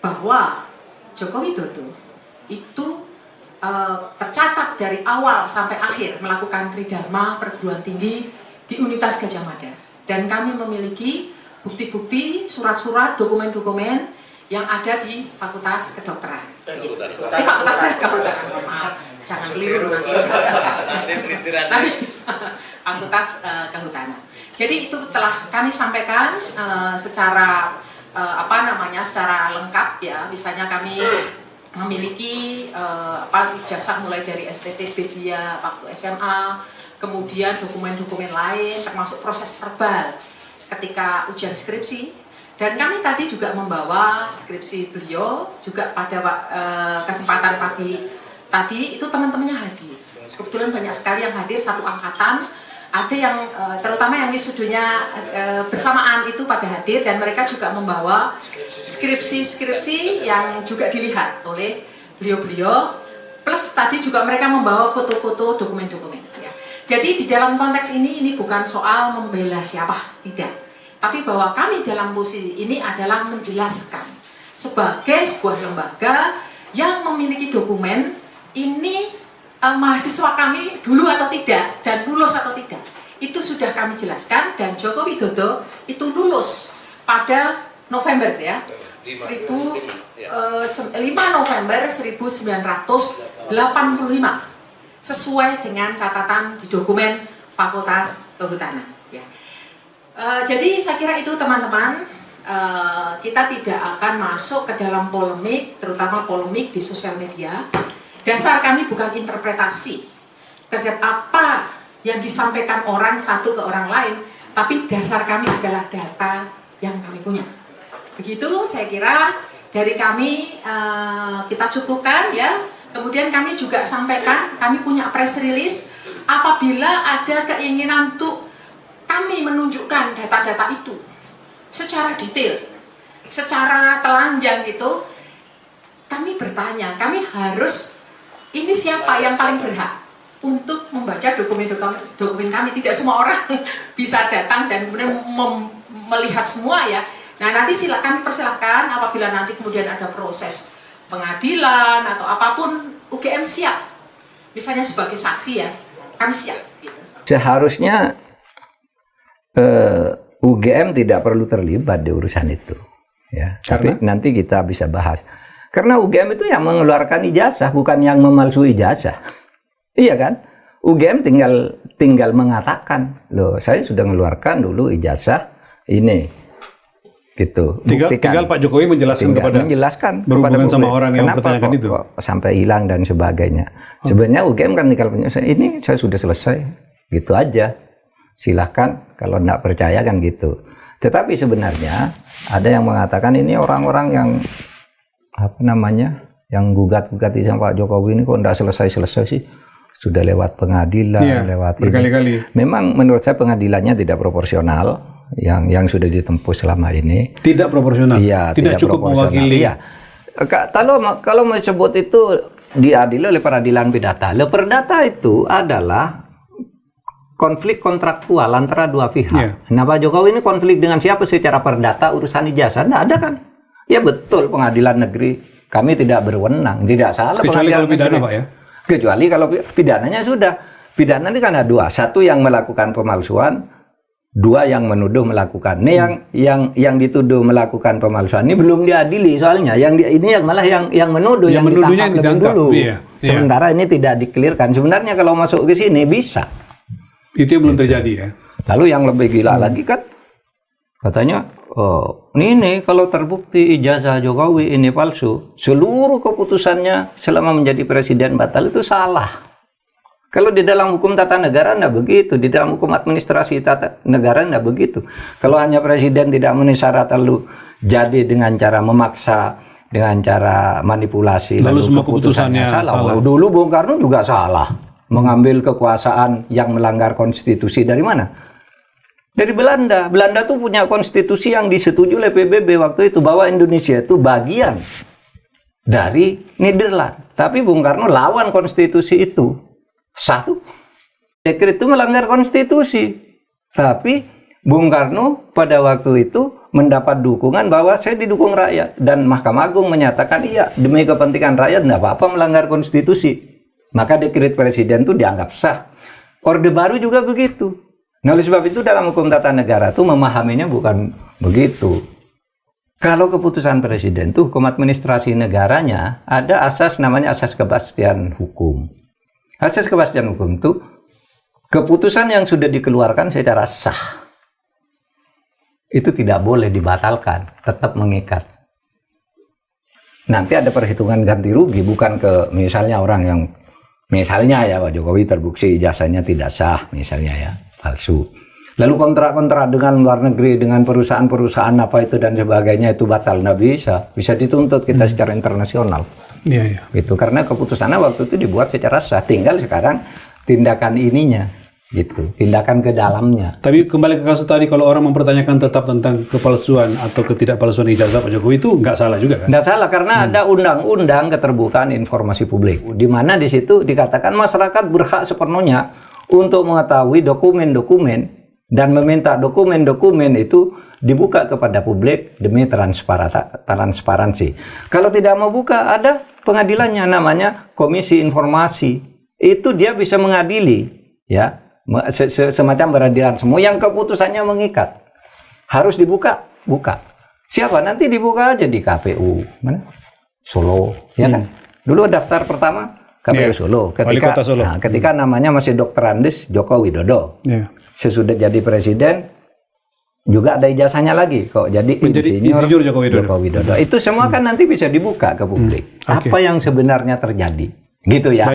bahwa Joko Widodo itu tercatat dari awal sampai akhir melakukan tridharma perguruan tinggi di Universitas Gadjah Mada. Dan kami memiliki bukti-bukti, surat-surat, dokumen-dokumen yang ada di Fakultas Kedokteran. Fakultas Kedokteran, maaf, jangan keliru nanti. Fakultas Kehutanan. Jadi itu telah kami sampaikan secara secara lengkap ya. Misalnya kami memiliki ijazah mulai dari STTB dia waktu SMA, kemudian dokumen-dokumen lain termasuk proses verbal ketika ujian skripsi. Dan kami tadi juga membawa skripsi beliau juga pada kesempatan pagi tadi itu teman-temannya hadir. Kebetulan banyak sekali yang hadir, satu angkatan. Ada yang terutama yang wisudunya bersamaan itu pada hadir, dan mereka juga membawa skripsi yang juga dilihat oleh beliau-beliau, plus tadi juga mereka membawa foto-foto dokumen-dokumen ya. Jadi di dalam konteks ini bukan soal membela siapa, tidak, tapi bahwa kami dalam posisi ini adalah menjelaskan sebagai sebuah lembaga yang memiliki dokumen ini mahasiswa kami dulu atau tidak dan lulus atau tidak, itu sudah kami jelaskan. Dan Joko Widodo itu lulus pada November ya, 5 November 1985 sesuai dengan catatan di dokumen Fakultas Kehutanan ya. Jadi saya kira itu teman-teman, kita tidak akan masuk ke dalam polemik, terutama polemik di sosial media. Dasar kami bukan interpretasi terhadap apa yang disampaikan orang satu ke orang lain, tapi dasar kami adalah data yang kami punya. Begitu saya kira dari kami kita cukupkan ya. Kemudian kami juga sampaikan, kami punya press release apabila ada keinginan untuk kami menunjukkan data-data itu secara detail, secara telanjang gitu. Kami bertanya, kami harus, ini siapa yang paling berhak untuk membaca dokumen kami. Tidak semua orang bisa datang dan kemudian melihat semua ya. Nah nanti kami persilahkan apabila nanti kemudian ada proses pengadilan atau apapun, UGM siap. Misalnya sebagai saksi ya, kami siap. Gitu. Seharusnya UGM tidak perlu terlibat di urusan itu. Ya. Tapi nanti kita bisa bahas. Karena UGM itu yang mengeluarkan ijazah, bukan yang memalsui ijazah. Iya kan? UGM tinggal mengatakan, loh saya sudah mengeluarkan dulu ijazah ini. Gitu. Tinggal Pak Jokowi menjelaskan berhubungan sama orang yang mempertanyakan itu. Kok sampai hilang dan sebagainya. Sebenarnya UGM kan tinggal menyelesaikan, ini saya sudah selesai. Gitu aja. Silahkan kalau tidak percaya kan gitu. Tetapi sebenarnya ada yang mengatakan ini orang-orang yang yang gugat-gugat sama Pak Jokowi ini kok tidak selesai-selesai sih, sudah lewat pengadilan, lewat berkali-kali. Memang menurut saya pengadilannya tidak proporsional yang sudah ditempuh selama ini. Tidak proporsional. Iya, tidak cukup mewakili. Iya. Kalau mau sebut itu diadili oleh peradilan perdata. Perdata itu adalah konflik kontraktual antara dua pihak. Nah Pak Jokowi ini konflik dengan siapa secara perdata urusan ijazah? Nah ada kan? Ya betul, pengadilan negeri kami tidak berwenang, tidak salah. Kecuali kalau pidana Pak ya? Kecuali kalau pidananya sudah. Pidana ini kan ada dua, satu yang melakukan pemalsuan, dua yang menuduh melakukan. Ini yang dituduh melakukan pemalsuan ini belum diadili soalnya. Ini malah yang menuduh, yang ditangkap lebih dulu. Sementara ini tidak dikelirkan. Sebenarnya kalau masuk ke sini bisa. Itu yang belum terjadi ya. Lalu yang lebih gila lagi kan katanya, oh ini kalau terbukti ijazah Jokowi ini palsu, seluruh keputusannya selama menjadi presiden batal, itu salah. Kalau di dalam hukum tata negara enggak begitu, di dalam hukum administrasi tata negara enggak begitu. Kalau hanya presiden tidak memenuhi syarat lalu jadi dengan cara memaksa, dengan cara manipulasi, lalu semua keputusannya salah. Dulu Bung Karno juga salah, mengambil kekuasaan yang melanggar konstitusi. Dari mana? Dari Belanda. Belanda tuh punya konstitusi yang disetujui oleh PBB waktu itu, bahwa Indonesia itu bagian dari Nederland. Tapi Bung Karno lawan konstitusi itu. Satu, dekret itu melanggar konstitusi. Tapi Bung Karno pada waktu itu mendapat dukungan bahwa saya didukung rakyat, dan Mahkamah Agung menyatakan iya, demi kepentingan rakyat tidak apa-apa melanggar konstitusi, maka dekret presiden itu dianggap sah. Orde Baru juga begitu. Nah, oleh sebab itu dalam hukum tata negara itu memahaminya bukan begitu. Kalau keputusan presiden itu hukum administrasi negaranya ada asas namanya asas kepastian hukum. Asas kepastian hukum itu keputusan yang sudah dikeluarkan secara sah itu tidak boleh dibatalkan, tetap mengikat. Nanti ada perhitungan ganti rugi, bukan ke misalnya orang yang misalnya ya Pak Jokowi terbukti ijazahnya tidak sah misalnya ya, palsu. Lalu kontrak-kontrak dengan luar negeri, dengan perusahaan-perusahaan apa itu dan sebagainya itu batal, nggak bisa dituntut kita secara internasional. Iya. Gitu, karena keputusannya waktu itu dibuat secara sah. Tinggal sekarang tindakan ininya, gitu, tindakan ke dalamnya. Tapi kembali ke kasus tadi, kalau orang mempertanyakan tetap tentang kepalsuan atau ketidakpalsuan ijazah Pak Jokowi itu nggak salah juga kan? Nggak salah, karena ada undang-undang keterbukaan informasi publik, di mana di situ dikatakan masyarakat berhak sepenuhnya untuk mengetahui dokumen-dokumen dan meminta dokumen-dokumen itu dibuka kepada publik demi transparansi. Kalau tidak mau buka, ada pengadilannya namanya Komisi Informasi. Itu dia bisa mengadili, ya, semacam peradilan semua yang keputusannya mengikat. Harus dibuka, buka. Siapa? Nanti dibuka aja di KPU mana? Solo, ya kan? Dulu daftar pertama KPU Solo. Wali Kota Solo. Nah, ketika namanya masih Dr. Andes Joko Widodo. Sesudah jadi presiden juga ada ijazahnya lagi kok, jadi insinyur Joko Widodo. Itu semua kan nanti bisa dibuka ke publik. Apa yang sebenarnya terjadi, gitu ya.